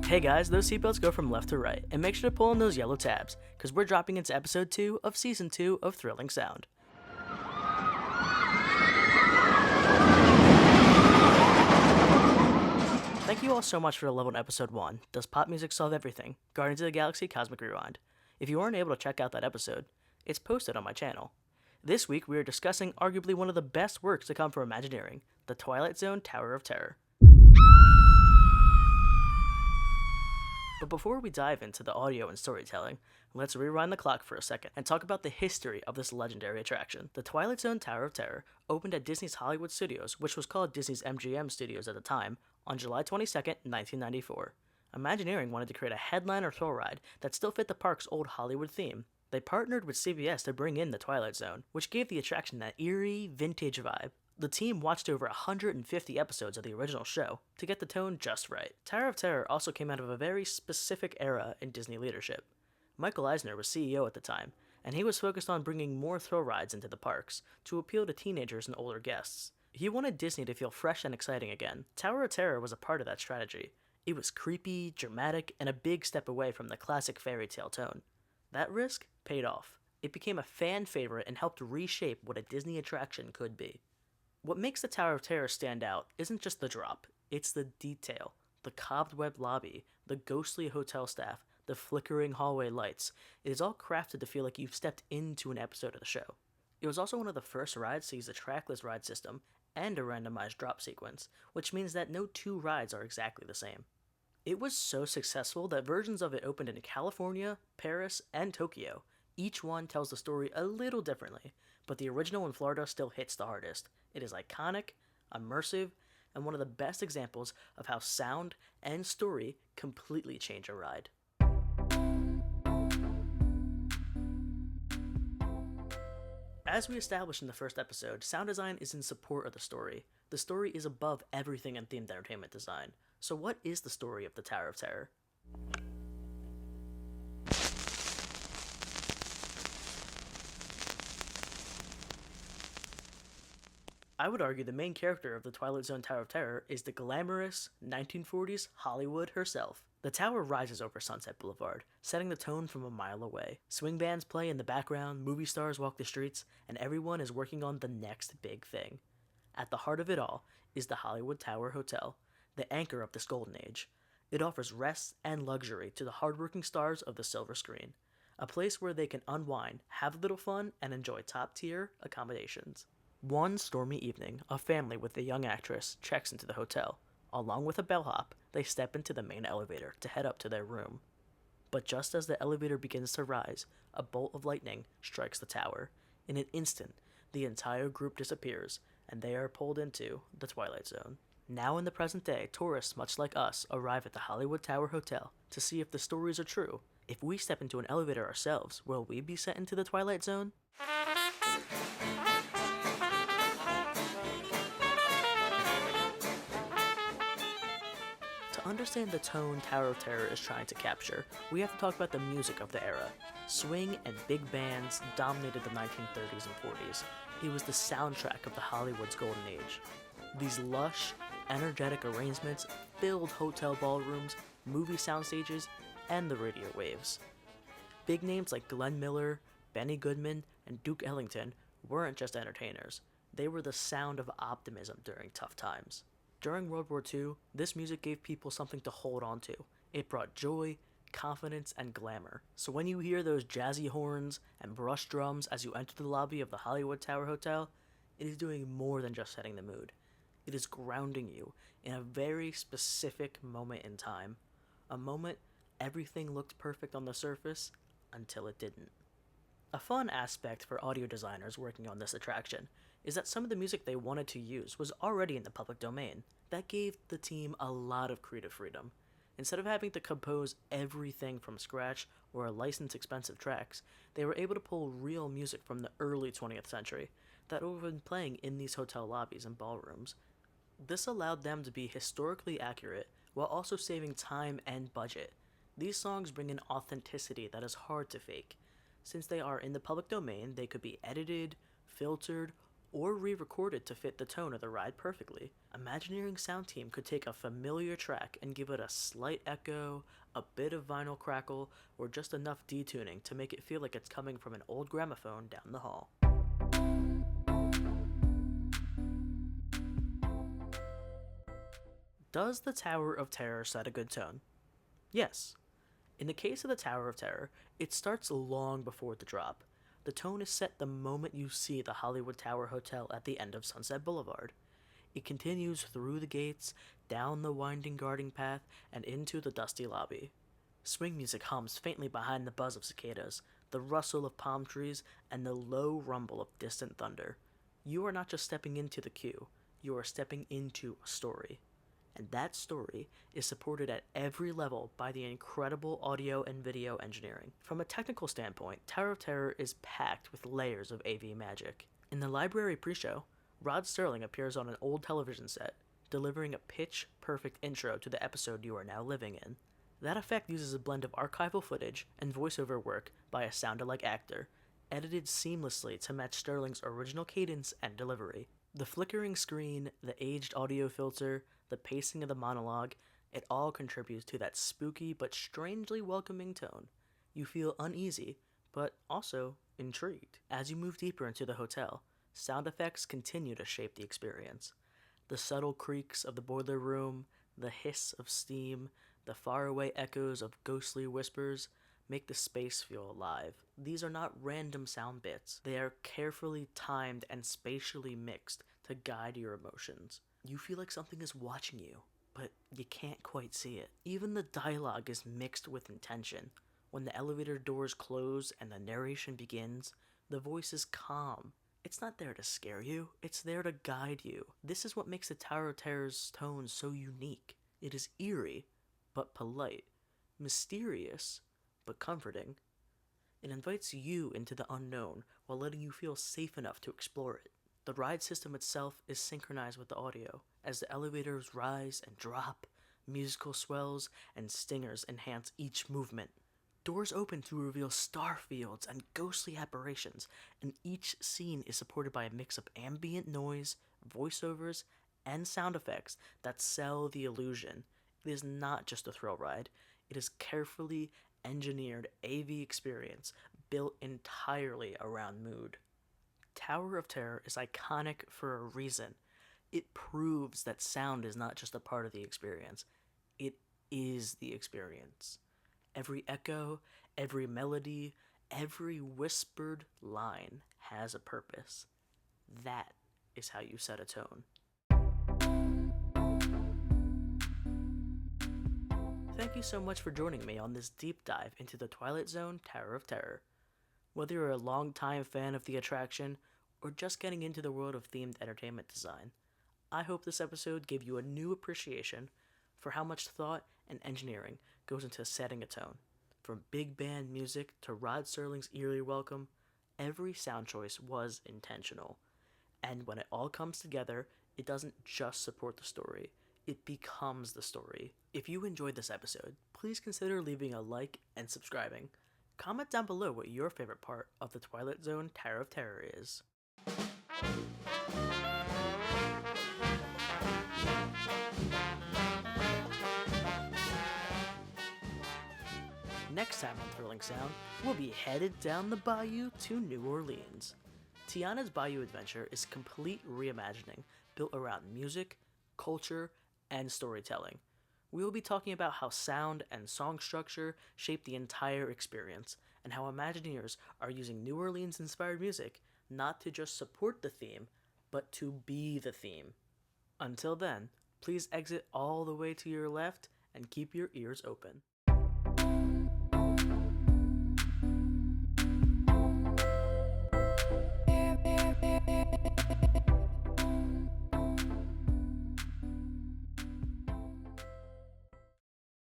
Hey guys, those seatbelts go from left to right, and make sure to pull on those yellow tabs, because we're dropping into episode 2 of season 2 of Thrilling Sound. Thank you all so much for the love on episode 1, Does Pop Music Solve Everything? Guardians of the Galaxy Cosmic Rewind. If you weren't able to check out that episode, it's posted on my channel. This week we are discussing arguably one of the best works to come from Imagineering, the Twilight Zone Tower of Terror. But before we dive into the audio and storytelling, let's rewind the clock for a second and talk about the history of this legendary attraction. The Twilight Zone Tower of Terror opened at Disney's Hollywood Studios, which was called Disney's MGM Studios at the time, on July 22nd, 1994. Imagineering wanted to create a headliner thrill ride that still fit the park's old Hollywood theme. They partnered with CBS to bring in the Twilight Zone, which gave the attraction that eerie, vintage vibe. The team watched over 150 episodes of the original show to get the tone just right. Tower of Terror also came out of a very specific era in Disney leadership. Michael Eisner was CEO at the time, and he was focused on bringing more thrill rides into the parks to appeal to teenagers and older guests. He wanted Disney to feel fresh and exciting again. Tower of Terror was a part of that strategy. It was creepy, dramatic, and a big step away from the classic fairy tale tone. That risk paid off. It became a fan favorite and helped reshape what a Disney attraction could be. What makes the Tower of Terror stand out isn't just the drop, it's the detail. The cobwebbed lobby, the ghostly hotel staff, the flickering hallway lights. It is all crafted to feel like you've stepped into an episode of the show. It was also one of the first rides to use the trackless ride system and a randomized drop sequence, which means that no two rides are exactly the same. It was so successful that versions of it opened in California, Paris, and Tokyo. Each one tells the story a little differently, but the original in Florida still hits the hardest. It is iconic, immersive, and one of the best examples of how sound and story completely change a ride. As we established in the first episode, sound design is in support of the story. The story is above everything in themed entertainment design. So what is the story of the Tower of Terror? I would argue the main character of the Twilight Zone Tower of Terror is the glamorous 1940s Hollywood herself. The tower rises over Sunset Boulevard, setting the tone from a mile away. Swing bands play in the background, movie stars walk the streets, and everyone is working on the next big thing. At the heart of it all is the Hollywood Tower Hotel, the anchor of this golden age. It offers rest and luxury to the hardworking stars of the silver screen, a place where they can unwind, have a little fun, and enjoy top-tier accommodations. One stormy evening, a family with a young actress checks into the hotel. Along with a bellhop, they step into the main elevator to head up to their room. But just as the elevator begins to rise, a bolt of lightning strikes the tower. In an instant, the entire group disappears, and they are pulled into the Twilight Zone. Now in the present day, tourists much like us arrive at the Hollywood Tower Hotel to see if the stories are true. If we step into an elevator ourselves, will we be sent into the Twilight Zone? To understand the tone Tower of Terror is trying to capture, we have to talk about the music of the era. Swing and big bands dominated the 1930s and 40s. It was the soundtrack of the Hollywood's golden age. These lush, energetic arrangements filled hotel ballrooms, movie sound stages, and the radio waves. Big names like Glenn Miller, Benny Goodman, and Duke Ellington weren't just entertainers. They were the sound of optimism during tough times. During World War II, this music gave people something to hold on to. It brought joy, confidence, and glamour. So when you hear those jazzy horns and brush drums as you enter the lobby of the Hollywood Tower Hotel, it is doing more than just setting the mood. It is grounding you in a very specific moment in time. A moment everything looked perfect on the surface until it didn't. A fun aspect for audio designers working on this attraction is that some of the music they wanted to use was already in the public domain. That gave the team a lot of creative freedom. Instead of having to compose everything from scratch or license expensive tracks, they were able to pull real music from the early 20th century that would have been playing in these hotel lobbies and ballrooms. This allowed them to be historically accurate while also saving time and budget. These songs bring an authenticity that is hard to fake. Since they are in the public domain, they could be edited, filtered, or re-recorded to fit the tone of the ride perfectly. Imagineering sound team could take a familiar track and give it a slight echo, a bit of vinyl crackle, or just enough detuning to make it feel like it's coming from an old gramophone down the hall. Does the Tower of Terror set a good tone? Yes. In the case of the Tower of Terror, it starts long before the drop. The tone is set the moment you see the Hollywood Tower Hotel at the end of Sunset Boulevard. It continues through the gates, down the winding garden path, and into the dusty lobby. Swing music hums faintly behind the buzz of cicadas, the rustle of palm trees, and the low rumble of distant thunder. You are not just stepping into the queue, you are stepping into a story. And that story is supported at every level by the incredible audio and video engineering. From a technical standpoint, Tower of Terror is packed with layers of AV magic. In the library pre-show, Rod Serling appears on an old television set, delivering a pitch-perfect intro to the episode you are now living in. That effect uses a blend of archival footage and voiceover work by a sound-alike actor, edited seamlessly to match Sterling's original cadence and delivery. The flickering screen, the aged audio filter, the pacing of the monologue, it all contributes to that spooky but strangely welcoming tone. You feel uneasy, but also intrigued. As you move deeper into the hotel, sound effects continue to shape the experience. The subtle creaks of the boiler room, the hiss of steam, the faraway echoes of ghostly whispers make the space feel alive. These are not random sound bits. They are carefully timed and spatially mixed to guide your emotions. You feel like something is watching you, but you can't quite see it. Even the dialogue is mixed with intention. When the elevator doors close and the narration begins, the voice is calm. It's not there to scare you, it's there to guide you. This is what makes the Tower of Terror's tone so unique. It is eerie, but polite, mysterious, but comforting. It invites you into the unknown while letting you feel safe enough to explore it. The ride system itself is synchronized with the audio. As the elevators rise and drop, musical swells and stingers enhance each movement. Doors open to reveal star fields and ghostly apparitions, and each scene is supported by a mix of ambient noise, voiceovers, and sound effects that sell the illusion. It is not just a thrill ride. It is carefully engineered AV experience built entirely around mood. Tower of Terror is iconic for a reason. It proves that sound is not just a part of the experience. It is the experience. Every echo, every melody, every whispered line has a purpose. That is how you set a tone. Thank you so much for joining me on this deep dive into the Twilight Zone Tower of Terror. Whether you're a long-time fan of the attraction or just getting into the world of themed entertainment design, I hope this episode gave you a new appreciation for how much thought and engineering goes into setting a tone. From big band music to Rod Serling's eerie welcome, every sound choice was intentional. And when it all comes together, it doesn't just support the story, it becomes the story. If you enjoyed this episode, please consider leaving a like and subscribing. Comment down below what your favorite part of the Twilight Zone Tower of Terror is. Next time on Thrilling Sound, we'll be headed down the bayou to New Orleans. Tiana's Bayou Adventure is a complete reimagining built around music, culture, and storytelling. We will be talking about how sound and song structure shape the entire experience, and how Imagineers are using New Orleans-inspired music not to just support the theme, but to be the theme. Until then, please exit all the way to your left and keep your ears open.